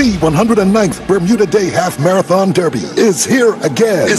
The 109th Bermuda Day Half Marathon Derby is here again. Join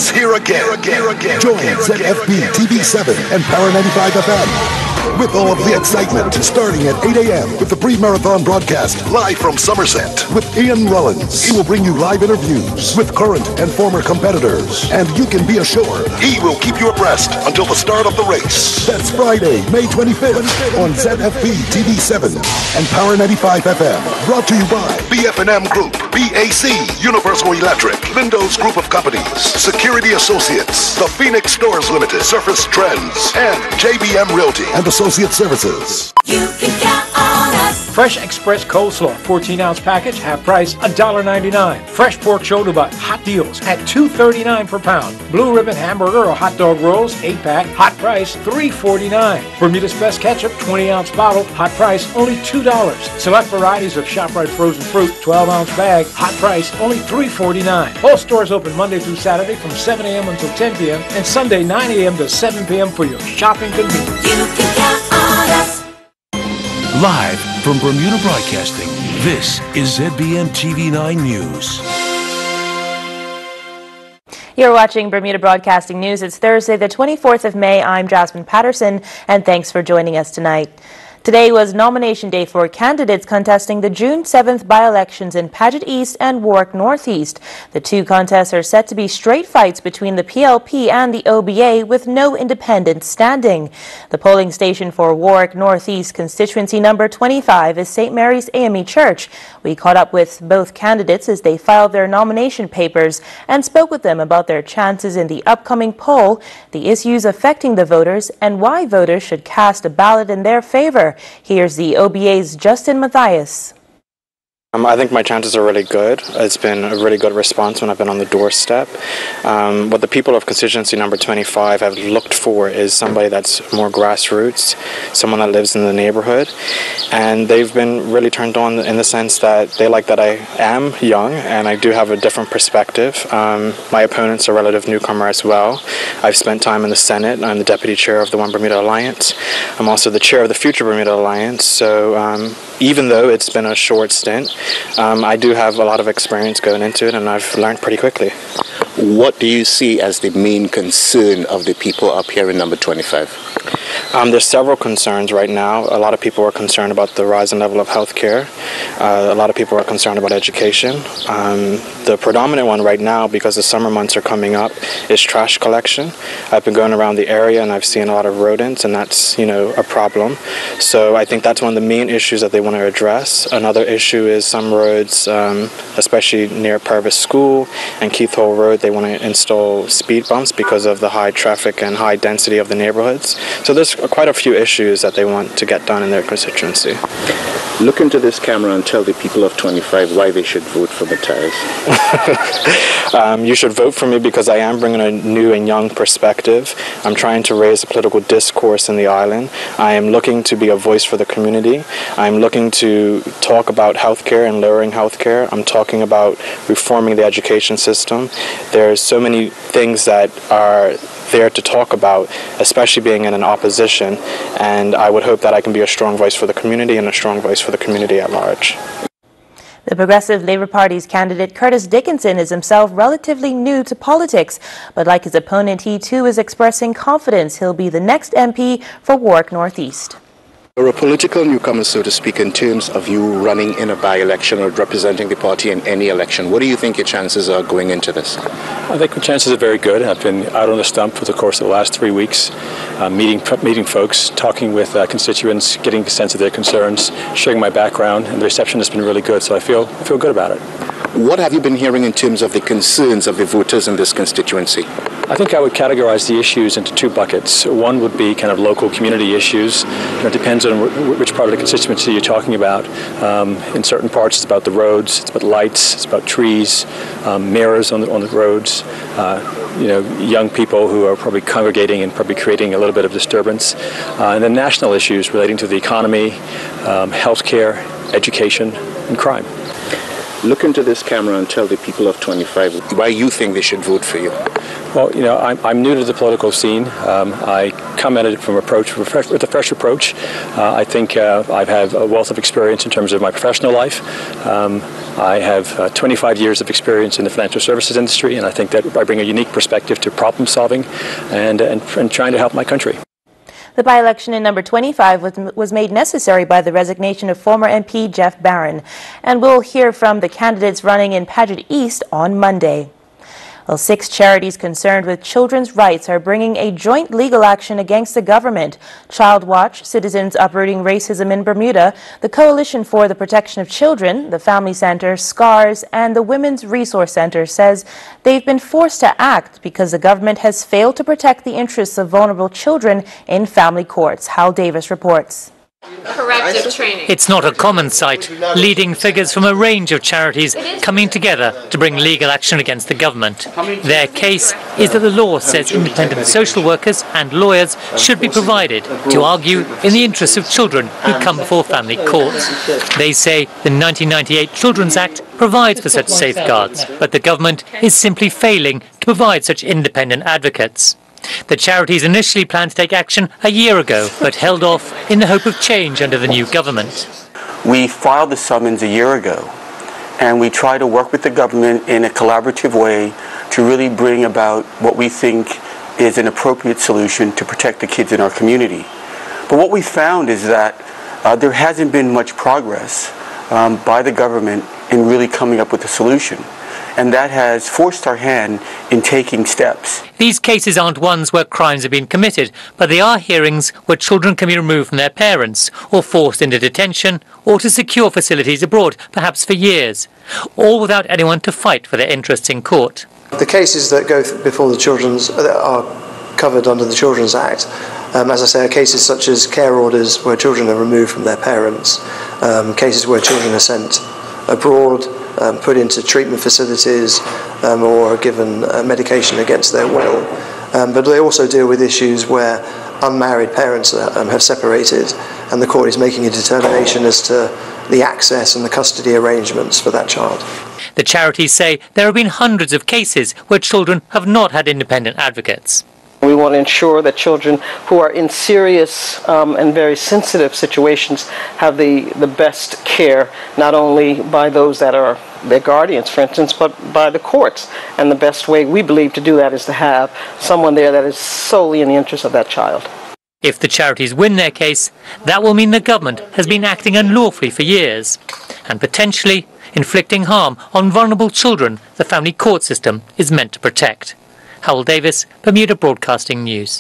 ZFB TV7 and Power 95 FM. With all of the excitement, starting at 8 a.m. with the pre-marathon broadcast live from Somerset with Ian Rollins. He will bring you live interviews with current and former competitors, and you can be assured he will keep you abreast until the start of the race. That's Friday, May 25th on ZFB TV7 and Power 95 FM. Brought to you by BF&M Group, BAC, Universal Electric, Lindo's Group of Companies, Security Associates, The Phoenix Stores Limited, Surface Trends, and JBM Realty and Associate Services. You can count on us. Fresh Express Coleslaw, 14-ounce package, half price, $1.99. Fresh Pork Shoulder Butt, hot deals at $2.39 per pound. Blue Ribbon Hamburger or Hot Dog Rolls, 8-pack, hot price, $3.49. Bermuda's Best Ketchup, 20-ounce bottle, hot price, only $2. Select varieties of ShopRite frozen fruit, 12-ounce bag, hot price, only $3.49. All stores open Monday through Saturday from 7 a.m. until 10 p.m. and Sunday 9 a.m. to 7 p.m. for your shopping convenience. You can count on us. Live from Bermuda Broadcasting, this is ZBM TV9 News. You're watching Bermuda Broadcasting News. It's Thursday, the 24th of May. I'm Jasmine Patterson, and thanks for joining us tonight. Today was nomination day for candidates contesting the June 7th by-elections in Paget East and Warwick Northeast. The two contests are set to be straight fights between the PLP and the OBA with no independents standing. The polling station for Warwick Northeast constituency number 25 is St. Mary's AME Church. We caught up with both candidates as they filed their nomination papers and spoke with them about their chances in the upcoming poll, the issues affecting the voters, and why voters should cast a ballot in their favor. Here's the OBA's Justin Matthias. I think my chances are really good. It's been a really good response when I've been on the doorstep. What the people of constituency number 25 have looked for is somebody that's more grassroots, someone that lives in the neighborhood, and they've been really turned on in the sense that they like that I am young and I do have a different perspective. My opponent's a relative newcomer as well. I've spent time in the Senate. I'm the deputy chair of the One Bermuda Alliance. I'm also the chair of the Future Bermuda Alliance, so even though it's been a short stint, I do have a lot of experience going into it, and I've learned pretty quickly. What do you see as the main concern of the people up here in number 25? There's several concerns right now. A lot of people are concerned about the rise in level of health care. A lot of people are concerned about education. The predominant one right now, because the summer months are coming up, is trash collection. I've been going around the area and I've seen a lot of rodents, and that's, a problem. So I think that's one of the main issues that they want to address. Another issue is some roads, especially near Purvis School and Keith Hole Road, they want to install speed bumps because of the high traffic and high density of the neighborhoods. So there's quite a few issues that they want to get done in their constituency. Look into this camera and tell the people of 25 why they should vote for Matthias. You should vote for me because I am bringing a new and young perspective. I'm trying to raise a political discourse in the island. I am looking to be a voice for the community. I'm looking to talk about healthcare and lowering healthcare. I'm talking about reforming the education system. There's so many things that are there to talk about, especially being in an opposition, and I would hope that I can be a strong voice for the community and a strong voice for the community at large. The Progressive Labour Party's candidate Curtis Dickinson is himself relatively new to politics, but like his opponent, he too is expressing confidence he'll be the next MP for Warwick Northeast. You're a political newcomer, so to speak, in terms of you running in a by-election or representing the party in any election. What do you think your chances are going into this? I think my chances are very good. I've been out on the stump for the course of the last 3 weeks, meeting folks, talking with constituents, getting a sense of their concerns, sharing my background, and the reception has been really good, so I feel good about it. What have you been hearing in terms of the concerns of the voters in this constituency? I think I would categorize the issues into two buckets. One would be kind of local community issues. It depends on which part of the constituency you're talking about. In certain parts, it's about the roads, it's about lights, it's about trees, mirrors on the roads. Young people who are probably congregating and probably creating a little bit of disturbance. And then national issues relating to the economy, healthcare, education, and crime. look into this camera and tell the people of 25 why you think they should vote for you. Well, you know, I'm new to the political scene. I come at it from with a fresh approach. I think I have a wealth of experience in terms of my professional life. I have 25 years of experience in the financial services industry, and I think that I bring a unique perspective to problem solving and trying to help my country. The by-election in number 25 was made necessary by the resignation of former MP Jeff Barron, and we'll hear from the candidates running in Paget East on Monday. Well, 6 charities concerned with children's rights are bringing a joint legal action against the government. Child Watch, Citizens Uprooting Racism in Bermuda, the Coalition for the Protection of Children, the Family Center, SCARS, and the Women's Resource Center says they've been forced to act because the government has failed to protect the interests of vulnerable children in family courts. Hal Davis reports. Corrective training. It's not a common sight, leading figures from a range of charities coming together to bring legal action against the government. Their case is that the law says independent social workers and lawyers should be provided to argue in the interests of children who come before family courts. They say the 1998 Children's Act provides for such safeguards, but the government is simply failing to provide such independent advocates. The charities initially planned to take action a year ago, but held off in the hope of change under the new government. We filed the summons a year ago, and we try to work with the government in a collaborative way to really bring about what we think is an appropriate solution to protect the kids in our community. But what we found is that there hasn't been much progress by the government in really coming up with a solution. And that has forced our hand in taking steps. These cases aren't ones where crimes have been committed, but they are hearings where children can be removed from their parents, or forced into detention, or to secure facilities abroad, perhaps for years, all without anyone to fight for their interests in court. The cases that go before the Children's that are covered under the Children's Act, as I say, are cases such as care orders where children are removed from their parents, cases where children are sent abroad, put into treatment facilities, or given medication against their will. But they also deal with issues where unmarried parents have separated, and the court is making a determination as to the access and the custody arrangements for that child. The charities say there have been hundreds of cases where children have not had independent advocates. We want to ensure that children who are in serious and very sensitive situations have the best care, not only by those that are their guardians, for instance, but by the courts. And the best way we believe to do that is to have someone there that is solely in the interest of that child. If the charities win their case, that will mean the government has been acting unlawfully for years and potentially inflicting harm on vulnerable children the family court system is meant to protect. Hal Davis, Bermuda Broadcasting News.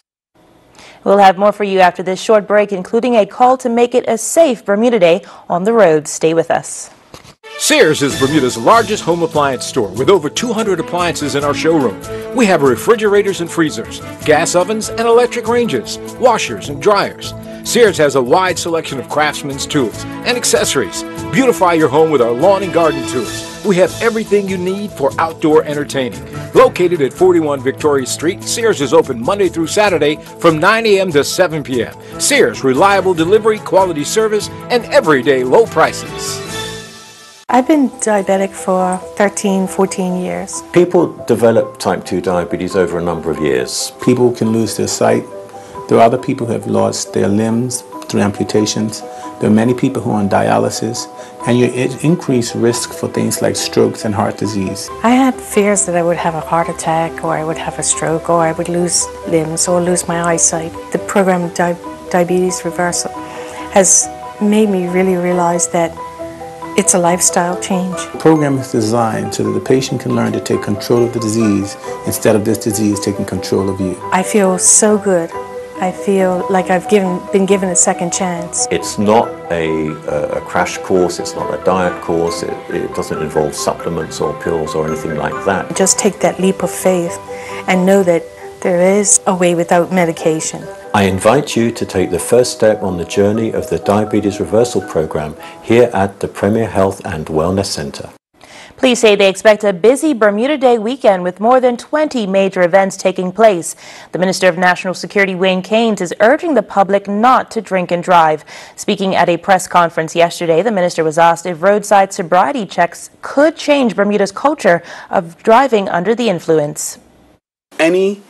We'll have more for you after this short break, including a call to make it a safe Bermuda Day on the road. Stay with us. Sears is Bermuda's largest home appliance store with over 200 appliances in our showroom. We have refrigerators and freezers, gas ovens and electric ranges, washers and dryers. Sears has a wide selection of craftsman's tools and accessories. Beautify your home with our lawn and garden tools. We have everything you need for outdoor entertaining. Located at 41 Victoria Street, Sears is open Monday through Saturday from 9 a.m. to 7 p.m. Sears, reliable delivery, quality service, and everyday low prices. I've been diabetic for 13, 14 years. People develop type 2 diabetes over a number of years. People can lose their sight. There are other people who have lost their limbs through amputations. There are many people who are on dialysis, and you increase risk for things like strokes and heart disease. I had fears that I would have a heart attack, or I would have a stroke, or I would lose limbs, or lose my eyesight. The program Diabetes Reversal has made me really realize that it's a lifestyle change. The program is designed so that the patient can learn to take control of the disease instead of this disease taking control of you. I feel so good. I feel like I've been given a second chance. It's not a crash course, it's not a diet course, it doesn't involve supplements or pills or anything like that. Just take that leap of faith and know that there is a way without medication. I invite you to take the first step on the journey of the Diabetes Reversal Program here at the Premier Health and Wellness Centre. Police say they expect a busy Bermuda Day weekend with more than 20 major events taking place. The Minister of National Security, Wayne Keynes, is urging the public not to drink and drive. Speaking at a press conference yesterday, the minister was asked if roadside sobriety checks could change Bermuda's culture of driving under the influence. Any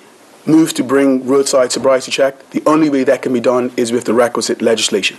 move to bring roadside sobriety check, the only way that can be done is with the requisite legislation.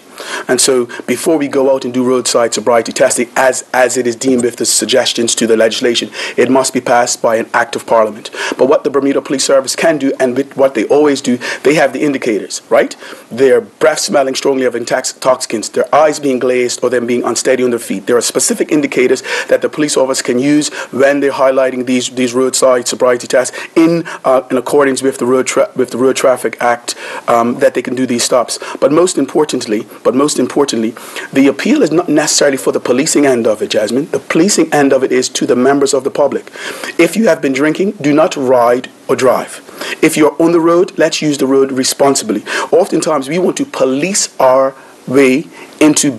And so before we go out and do roadside sobriety testing, as it is deemed with the suggestions to the legislation, it must be passed by an act of Parliament. But what the Bermuda Police Service can do, and with what they always do, they have the indicators, right? Their breath smelling strongly of intoxicants, their eyes being glazed, or them being unsteady on their feet. There are specific indicators that the police officer can use when they're highlighting these roadside sobriety tests in accordance with the Road Traffic Act, that they can do these stops. But most importantly, the appeal is not necessarily for the policing end of it, Jasmine. The policing end of it is to the members of the public. If you have been drinking, do not ride or drive. If you're on the road, let's use the road responsibly. Oftentimes, we want to police our way into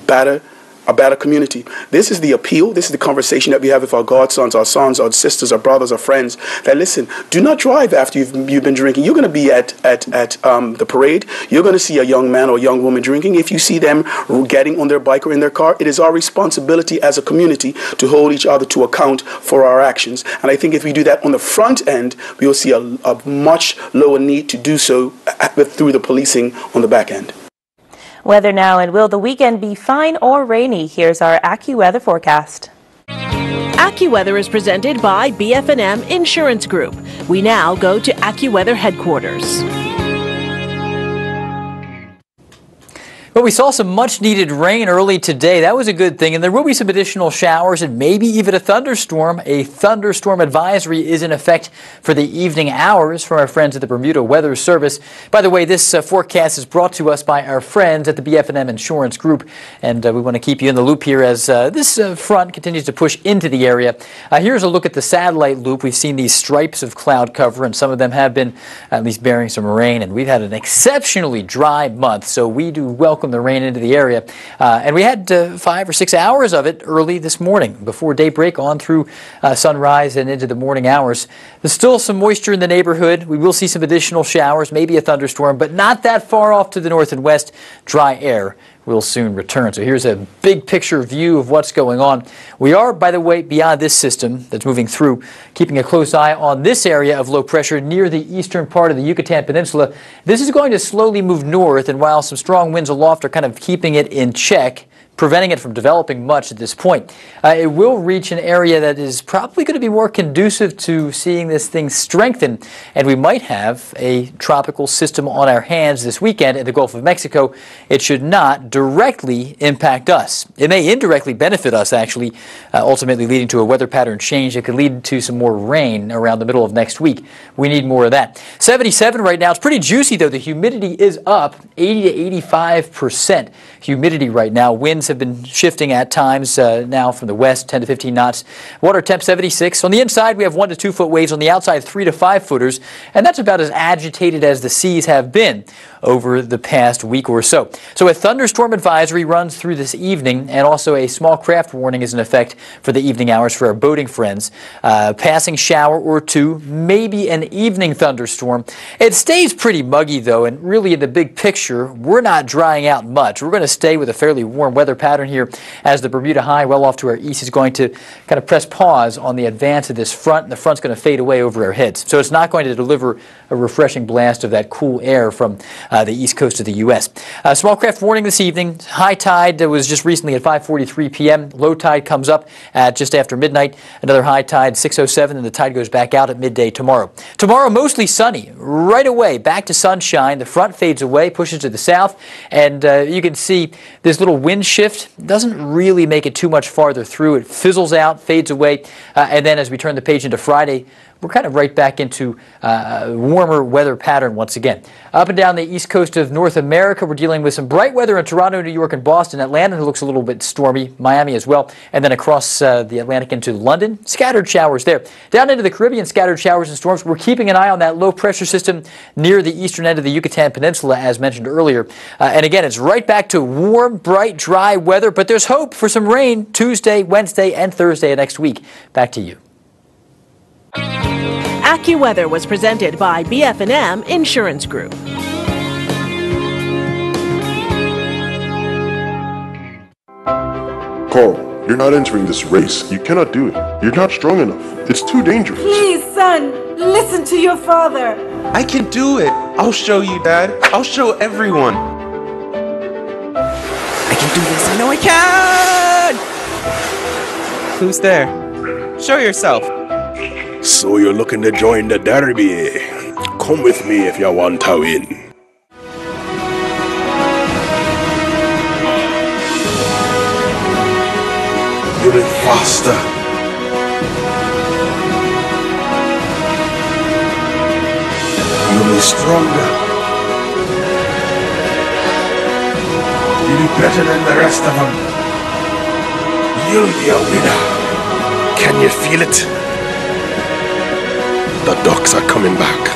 a better community. This is the appeal. This is the conversation that we have with our godsons, our sons, our sisters, our brothers, our friends. That listen, do not drive after you've been drinking. You're going to be at the parade. You're going to see a young man or young woman drinking. If you see them getting on their bike or in their car, it is our responsibility as a community to hold each other to account for our actions. And I think if we do that on the front end, we will see a much lower need to do so through the policing on the back end. Weather now, and will the weekend be fine or rainy? Here's our AccuWeather forecast. AccuWeather is presented by BF&M Insurance Group. We now go to AccuWeather headquarters. But we saw some much-needed rain early today. That was a good thing, and there will be some additional showers and maybe even a thunderstorm. A thunderstorm advisory is in effect for the evening hours from our friends at the Bermuda Weather Service. By the way, this forecast is brought to us by our friends at the BF&M Insurance Group, and we want to keep you in the loop here as this front continues to push into the area. Here's a look at the satellite loop. We've seen these stripes of cloud cover, and some of them have been at least bearing some rain, and we've had an exceptionally dry month, so we do welcome the rain into the area. And we had 5 or 6 hours of it early this morning before daybreak on through sunrise and into the morning hours. There's still some moisture in the neighborhood. We will see some additional showers, maybe a thunderstorm, but not that far off to the north and west. Dry air will soon return. So here's a big picture view of what's going on. We are, by the way, beyond this system that's moving through, keeping a close eye on this area of low pressure near the eastern part of the Yucatan Peninsula. This is going to slowly move north, and while some strong winds aloft are kind of keeping it in check, preventing it from developing much at this point, it will reach an area that is probably going to be more conducive to seeing this thing strengthen, and we might have a tropical system on our hands this weekend in the Gulf of Mexico. It should not directly impact us. It may indirectly benefit us, actually, ultimately leading to a weather pattern change that could lead to some more rain around the middle of next week. We need more of that. 77 right now. It's pretty juicy, though. The humidity is up 80 to 85% humidity right now. Winds have been shifting at times now from the west, 10 to 15 knots. Water temp 76. On the inside, we have 1 to 2 foot waves. On the outside, 3 to 5 footers. And that's about as agitated as the seas have been over the past week or so. So a thunderstorm advisory runs through this evening, and also a small craft warning is in effect for the evening hours for our boating friends. Passing shower or two, maybe an evening thunderstorm. It stays pretty muggy, though, and really in the big picture, we're not drying out much. We're going to stay with a fairly warm weather pattern here as the Bermuda high well off to our east is going to kind of press pause on the advance of this front, and the front's going to fade away over our heads. So it's not going to deliver a refreshing blast of that cool air from the east coast of the U.S. Small craft warning this evening. High tide was just recently at 5:43 p.m. Low tide comes up at just after midnight. Another high tide 6:07, and the tide goes back out at midday tomorrow. Tomorrow mostly sunny. Right away back to sunshine. The front fades away, pushes to the south, and you can see this little wind shift doesn't really make it too much farther through. It fizzles out, fades away, and then as we turn the page into Friday, we're kind of right back into warmer weather pattern once again. Up and down the east coast of North America, we're dealing with some bright weather in Toronto, New York, and Boston. Atlanta looks a little bit stormy, Miami as well, and then across the Atlantic into London, scattered showers there. Down into the Caribbean, scattered showers and storms. We're keeping an eye on that low pressure system near the eastern end of the Yucatan Peninsula, as mentioned earlier. And again, it's right back to warm, bright, dry weather, but there's hope for some rain Tuesday, Wednesday, and Thursday of next week. Back to you. AccuWeather was presented by BF&M Insurance Group. Carl, you're not entering this race. You cannot do it. You're not strong enough. It's too dangerous. Please, son, listen to your father. I can do it. I'll show you, Dad. I'll show everyone. I can do this. I know I can! Who's there? Show yourself. So you're looking to join the derby? Come with me if you want to win. You'll be faster. You'll be stronger. You'll be better than the rest of them. You'll be a winner. Can you feel it? The ducks are coming back.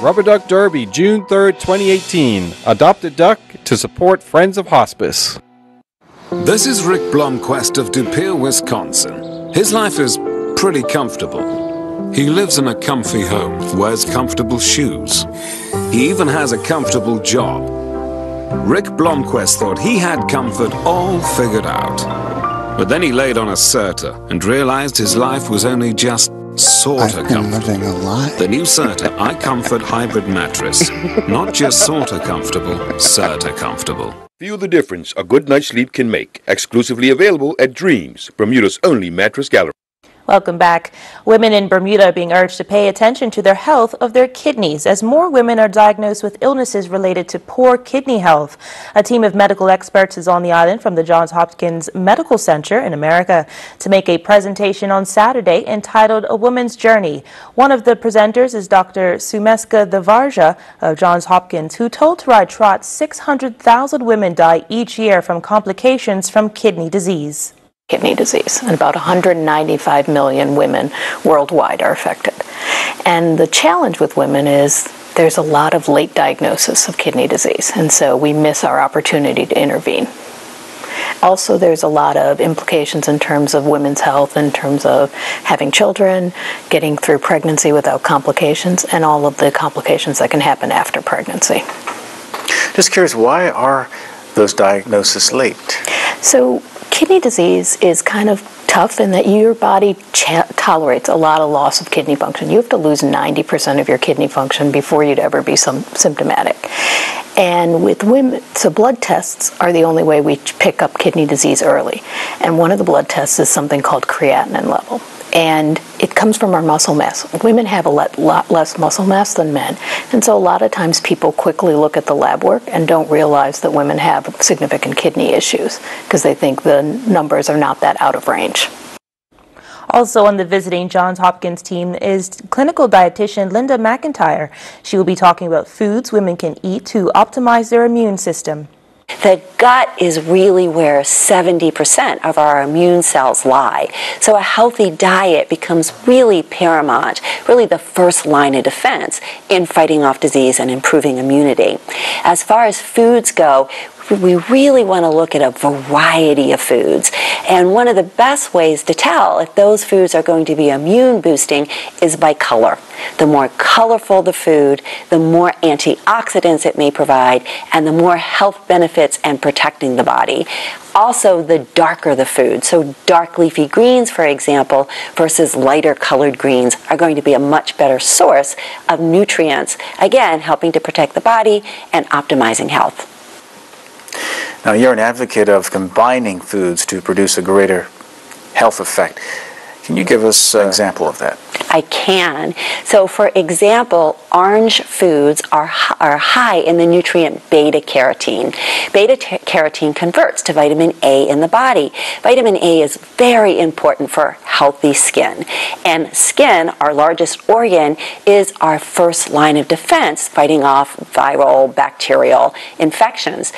Rubber Duck Derby, June 3rd, 2018. Adopt a duck to support Friends of Hospice. This is Rick Blomquist of De Pere, Wisconsin. His life is pretty comfortable. He lives in a comfy home, wears comfortable shoes. He even has a comfortable job. Rick Blomquist thought he had comfort all figured out. But then he laid on a Certa and realized his life was only just sorta comfortable. The new Certa iComfort Hybrid Mattress. Not just sorta comfortable, Certa comfortable. Feel the difference a good night's sleep can make. Exclusively available at Dreams, Bermuda's only mattress gallery. Welcome back. Women in Bermuda are being urged to pay attention to their health of their kidneys as more women are diagnosed with illnesses related to poor kidney health. A team of medical experts is on the island from the Johns Hopkins Medical Center in America to make a presentation on Saturday entitled A Woman's Journey. One of the presenters is Dr. Sumeska Devarja of Johns Hopkins, who told to Ride Trot 600,000 women die each year from complications from kidney disease. Kidney disease, and about 195 million women worldwide are affected. And the challenge with women is there's a lot of late diagnosis of kidney disease, and so we miss our opportunity to intervene. Also, there's a lot of implications in terms of women's health, in terms of having children, getting through pregnancy without complications, and all of the complications that can happen after pregnancy. Just curious, why are those diagnoses late? So, kidney disease is kind of tough in that your body tolerates a lot of loss of kidney function. You have to lose 90% of your kidney function before you'd ever be symptomatic. And with women, so blood tests are the only way we pick up kidney disease early. And one of the blood tests is something called creatinine level. And it comes from our muscle mass. Women have a lot less muscle mass than men. And so a lot of times people quickly look at the lab work and don't realize that women have significant kidney issues because they think the numbers are not that out of range. Also on the visiting Johns Hopkins team is clinical dietitian Linda McIntyre. She will be talking about foods women can eat to optimize their immune system. The gut is really where 70% of our immune cells lie. So a healthy diet becomes really paramount, really the first line of defense in fighting off disease and improving immunity. As far as foods go, we really want to look at a variety of foods. And one of the best ways to tell if those foods are going to be immune boosting is by color. The more colorful the food, the more antioxidants it may provide, and the more health benefits and protecting the body. Also, the darker the food, so dark leafy greens, for example, versus lighter colored greens are going to be a much better source of nutrients, again, helping to protect the body and optimizing health. Now, you're an advocate of combining foods to produce a greater health effect. Can you give us an example of that? I can. So for example, orange foods are high in the nutrient beta-carotene. Beta-carotene converts to vitamin A in the body. Vitamin A is very important for healthy skin. And skin, our largest organ, is our first line of defense, fighting off viral, bacterial infections.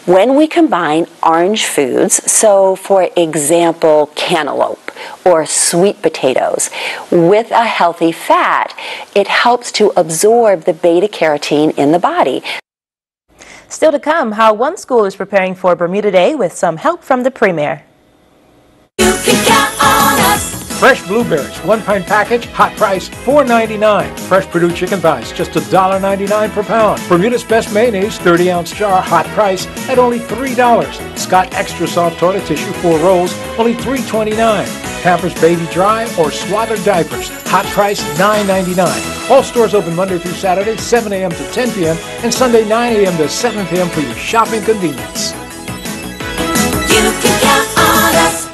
When we combine orange foods, so for example, cantaloupe or sweet potatoes, with a healthy fat, it helps to absorb the beta-carotene in the body. Still to come, how one school is preparing for Bermuda Day with some help from the Premier. You can count on us. Fresh blueberries, 1 pint package, hot price $4.99. Fresh Purdue chicken thighs, just $1.99 per pound. Bermuda's best mayonnaise, 30-ounce jar, hot price at only $3. Scott Extra Soft Toilet Tissue, 4 rolls, only $3.29. Pampers Baby Dry or Swathered Diapers, hot price $9.99. All stores open Monday through Saturday, 7 a.m. to 10 p.m. and Sunday, 9 a.m. to 7 p.m. for your shopping convenience. You can count on us.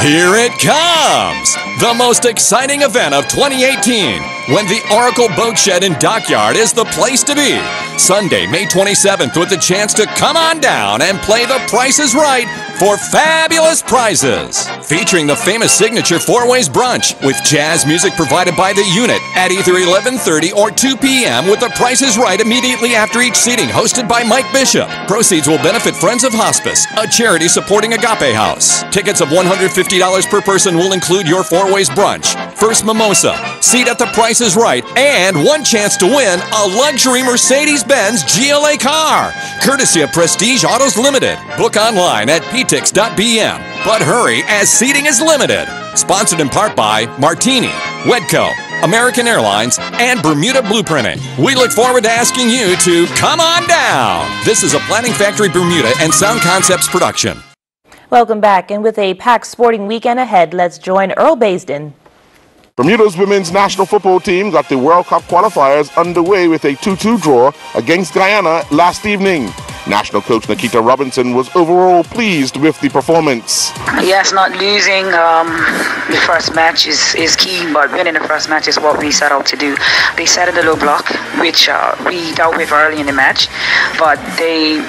Here it comes! The most exciting event of 2018, when the Oracle Boat Shed and Dockyard is the place to be. Sunday, May 27th, with the chance to come on down and play The Price is Right for fabulous prizes. Featuring the famous signature 4-Ways Brunch with jazz music provided by the unit at either 11:30 or 2 p.m. with The Price is Right immediately after each seating, hosted by Mike Bishop. Proceeds will benefit Friends of Hospice, a charity supporting Agape House. Tickets of $150 per person will include your 4-Ways Brunch, first mimosa, seat at The Price is Right, and one chance to win a luxury Mercedes-Benz GLA car, courtesy of Prestige Autos Limited. Book online at ptix.bm. But hurry, as seating is limited. Sponsored in part by Martini, Wedco, American Airlines, and Bermuda Blueprinting. We look forward to asking you to come on down. This is a Planning Factory Bermuda and Sound Concepts production. Welcome back, and with a packed sporting weekend ahead, let's join Earl Baisden. Bermuda's women's national football team got the World Cup qualifiers underway with a 2-2 draw against Guyana last evening. National coach Nikita Robinson was overall pleased with the performance. Yes, not losing the first match is key, but winning the first match is what we set out to do. They set in the low block, which we dealt with early in the match, but they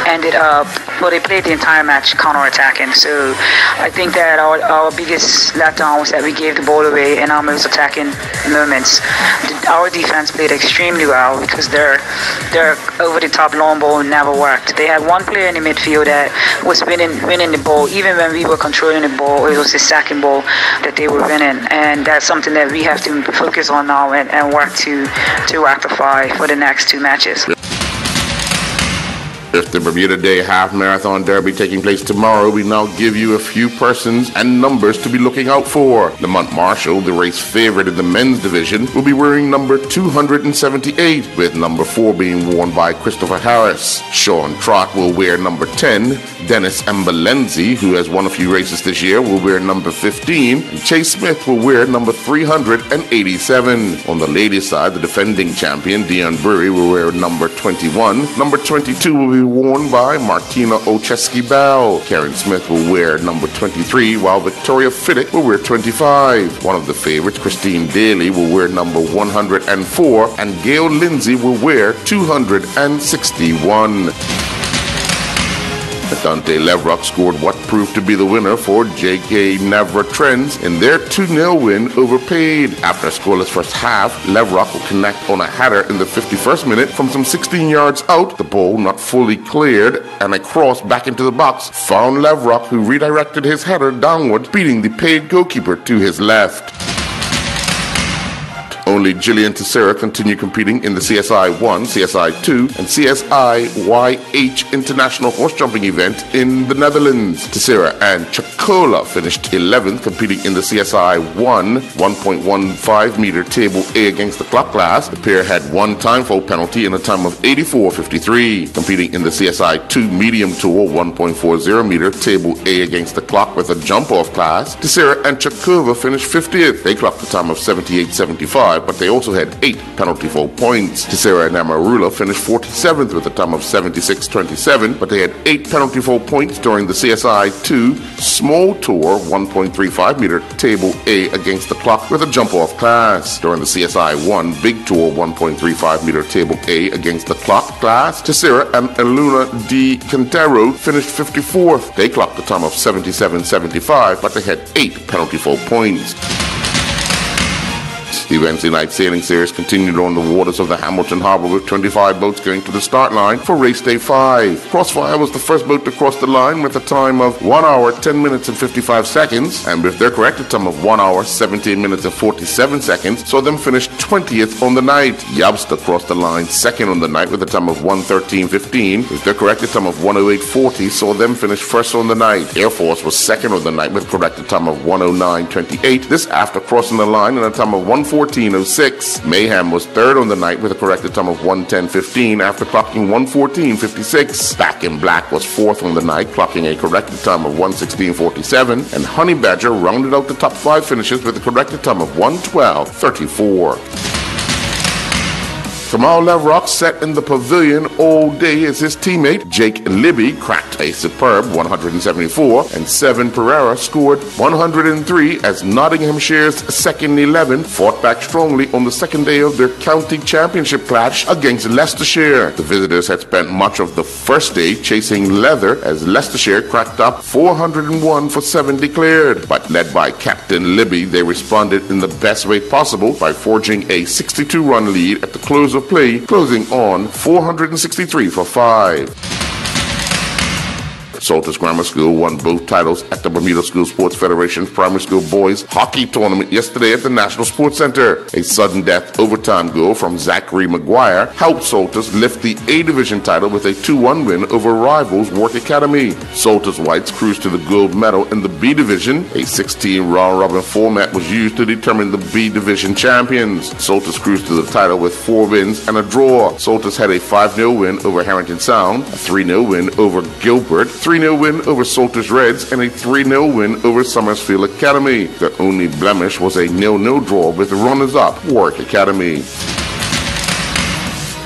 ended up, well, they played the entire match counter-attacking. So I think that our biggest letdown was that we gave the ball away in our most attacking moments. Our defense played extremely well because their over-the-top long ball never worked. They had one player in the midfield that was winning the ball. Even when we were controlling the ball, it was the second ball that they were winning. And that's something that we have to focus on now and work to rectify for the next 2 matches. With the Bermuda Day Half Marathon Derby taking place tomorrow, we now give you a few persons and numbers to be looking out for. Lamont Marshall, the race favorite in the men's division, will be wearing number 278, with number 4 being worn by Christopher Harris. Sean Trott will wear number 10. Dennis Embalenzi, who has won a few races this year, will wear number 15. And Chase Smith will wear number 387. On the ladies' side, the defending champion, Dion Burry, will wear number 21. Number 22 will be worn by Martina Olszewski-Bell. Karen Smith will wear number 23, while Victoria Fiddick will wear 25. One of the favorites, Christine Daly, will wear number 104, and Gail Lindsay will wear 261. Dante Levrock scored what proved to be the winner for J.K. Navra Trends in their 2-0 win over Paid. After a scoreless first half, Levrock will connect on a header in the 51st minute from some 16 yards out. The ball not fully cleared, and a cross back into the box found Levrock, who redirected his header downward, beating the Paid goalkeeper to his left. Only Gillian Teixeira continue competing in the CSI 1, CSI 2, and CSI YH International Horse Jumping event in the Netherlands. Teixeira and Chakola finished 11th, competing in the CSI 1, 1.15 meter table A against the clock class. The pair had one time foul penalty in a time of 84.53. Competing in the CSI 2 medium tour, 1.40 meter table A against the clock with a jump off class, Teixeira and Chakova finished 50th. They clocked a time of 78.75 but they also had 8 penalty foul points. Tessera and Amarula finished 47th with a time of 76.27, but they had 8 penalty foul points during the CSI 2 Small Tour 1.35 meter Table A against the clock with a jump-off class. During the CSI 1 Big Tour 1.35 meter Table A against the clock class, Tessera and Eluna D. Quintero finished 54th. They clocked a time of 77.75, but they had 8 penalty foul points. The Wednesday night sailing series continued on the waters of the Hamilton Harbor with 25 boats going to the start line for race day 5. Crossfire was the first boat to cross the line with a time of 1 hour, 10 minutes and 55 seconds, and with their corrected time of 1 hour, 17 minutes and 47 seconds, saw them finish 20th on the night. Yabsta crossed the line second on the night with a time of 1:13.15. With their corrected time of 1:08.40, saw them finish first on the night. Air Force was second on the night with a corrected time of 1:09.28. This after crossing the line in a time of 1:14.06. Mayhem was third on the night with a corrected time of 1:10.15 after clocking 1:14.56. Back in Black was fourth on the night, clocking a corrected time of 1:16.47. And Honey Badger rounded out the top 5 finishes with a corrected time of 1:12.34. Kamal Lavrock sat in the pavilion all day as his teammate Jake Libby cracked a superb 174 and Seven Pereira scored 103 as Nottinghamshire's second 11 fought back strongly on the second day of their county championship clash against Leicestershire. The visitors had spent much of the first day chasing leather as Leicestershire cracked up 401 for 7 declared. But led by Captain Libby, they responded in the best way possible by forging a 62-run lead at the close of play, closing on 463 for 5. Salters Grammar School won both titles at the Bermuda School Sports Federation's Primary School Boys Hockey Tournament yesterday at the National Sports Center. A sudden death overtime goal from Zachary McGuire helped Salters lift the A Division title with a 2-1 win over rivals Work Academy. Salters Whites cruised to the gold medal in the B Division. A 16 round-robin format was used to determine the B Division champions. Salters cruised to the title with 4 wins and a draw. Salters had a 5-0 win over Harrington Sound, a 3-0 win over Gilbert, 3-0 win over Salters Reds, and a 3-0 win over Summersfield Academy. The only blemish was a 0-0 draw with the runners-up Warwick Academy.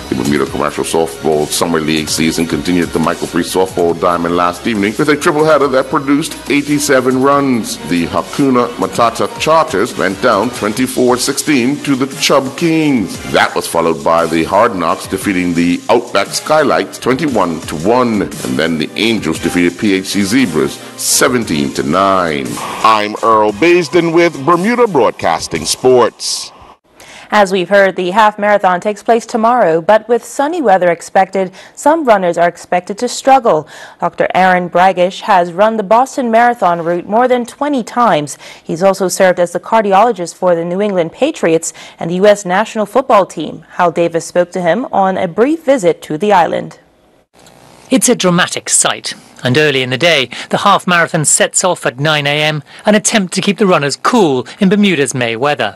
The Bermuda Commercial Softball Summer League season continued at the Michael Priest Softball Diamond last evening with a tripleheader that produced 87 runs. The Hakuna Matata Charters went down 24-16 to the Chubb Kings. That was followed by the Hard Knocks defeating the Outback Skylights 21-1. And then the Angels defeated PHC Zebras 17-9. I'm Earl Baisden with Bermuda Broadcasting Sports. As we've heard, the half marathon takes place tomorrow, but with sunny weather expected, some runners are expected to struggle. Dr. Aaron Bragish has run the Boston Marathon route more than 20 times. He's also served as the cardiologist for the New England Patriots and the U.S. national football team. Hal Davis spoke to him on a brief visit to the island. It's a dramatic sight. And early in the day, the half marathon sets off at 9 a.m., an attempt to keep the runners cool in Bermuda's May weather.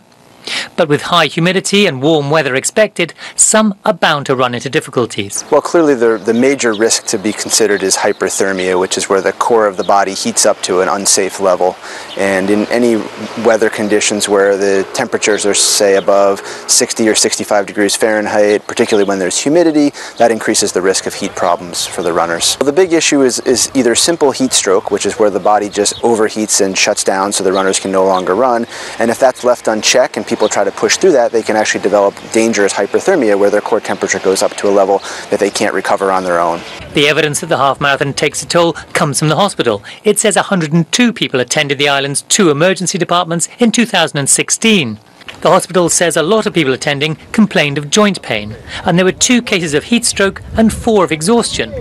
But with high humidity and warm weather expected, some are bound to run into difficulties. Well, clearly the major risk to be considered is hyperthermia, which is where the core of the body heats up to an unsafe level. And in any weather conditions where the temperatures are, say, above 60 or 65 degrees Fahrenheit, particularly when there's humidity, that increases the risk of heat problems for the runners. Well, the big issue is either simple heat stroke, which is where the body just overheats and shuts down so the runners can no longer run. And if that's left unchecked and people try to push through that, they can actually develop dangerous hyperthermia where their core temperature goes up to a level that they can't recover on their own. The evidence that the half marathon takes a toll comes from the hospital. It says 102 people attended the island's 2 emergency departments in 2016. The hospital says a lot of people attending complained of joint pain, and there were 2 cases of heat stroke and 4 of exhaustion.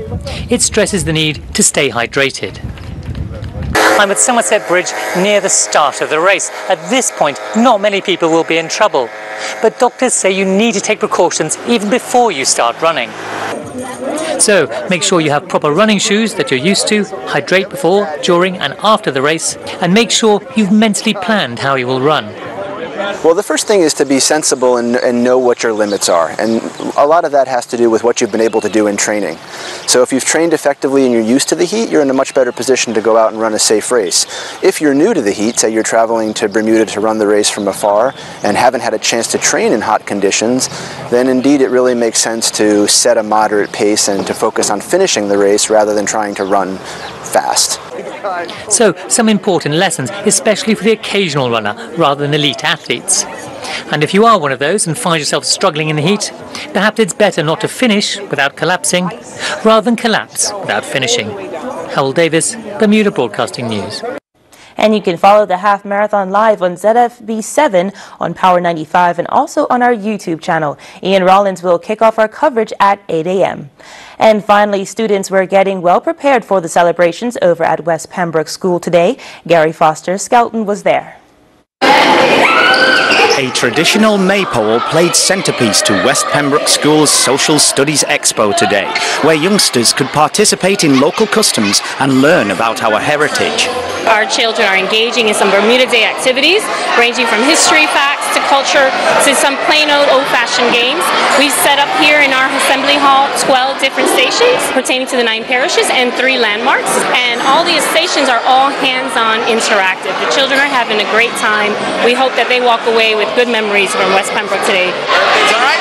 It stresses the need to stay hydrated. I'm at Somerset Bridge near the start of the race. At this point, not many people will be in trouble. But doctors say you need to take precautions even before you start running. So, make sure you have proper running shoes that you're used to, hydrate before, during and after the race, and make sure you've mentally planned how you will run. Well, the first thing is to be sensible and know what your limits are. And a lot of that has to do with what you've been able to do in training. So if you've trained effectively and you're used to the heat, you're in a much better position to go out and run a safe race. If you're new to the heat, say you're traveling to Bermuda to run the race from afar and haven't had a chance to train in hot conditions, then indeed it really makes sense to set a moderate pace and to focus on finishing the race rather than trying to run fast. So, some important lessons, especially for the occasional runner rather than elite athletes. And if you are one of those and find yourself struggling in the heat, perhaps it's better not to finish without collapsing, rather than collapse without finishing. Howell Davis, Bermuda Broadcasting News. And you can follow the half marathon live on ZFB7 on Power 95 and also on our YouTube channel. Ian Rollins will kick off our coverage at 8 a.m. And finally, students were getting well prepared for the celebrations over at West Pembroke School today. Gary Foster Skelton was there. A traditional maypole played centrepiece to West Pembroke School's Social Studies Expo today, where youngsters could participate in local customs and learn about our heritage. Our children are engaging in some Bermuda Day activities, ranging from history facts to culture to some plain old-fashioned games. We've set up here in our assembly hall 12 different stations pertaining to the 9 parishes and 3 landmarks, and all these stations are all hands-on interactive. The children are having a great time. We hope that they walk away with good memories from West Pembroke today. Everything's all right?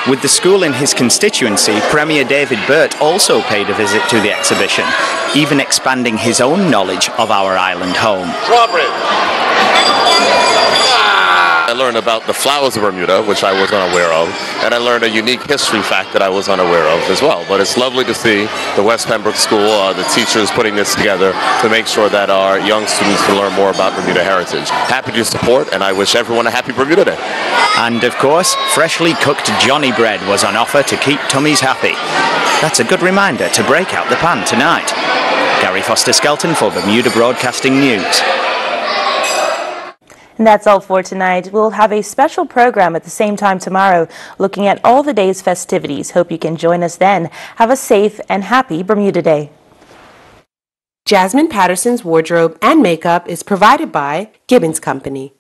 With the school in his constituency, Premier David Burt also paid a visit to the exhibition, even expanding his own knowledge of our island home. I learned about the flowers of Bermuda, which I was unaware of, and I learned a unique history fact that I was unaware of as well. But it's lovely to see the West Pembroke School, the teachers putting this together to make sure that our young students can learn more about Bermuda heritage. Happy to support, and I wish everyone a happy Bermuda Day. And of course, freshly cooked Johnny bread was on offer to keep tummies happy. That's a good reminder to break out the pan tonight. Gary Foster Skelton for Bermuda Broadcasting News. And that's all for tonight. We'll have a special program at the same time tomorrow, looking at all the day's festivities. Hope you can join us then. Have a safe and happy Bermuda Day. Jasmine Patterson's wardrobe and makeup is provided by Gibbons Company.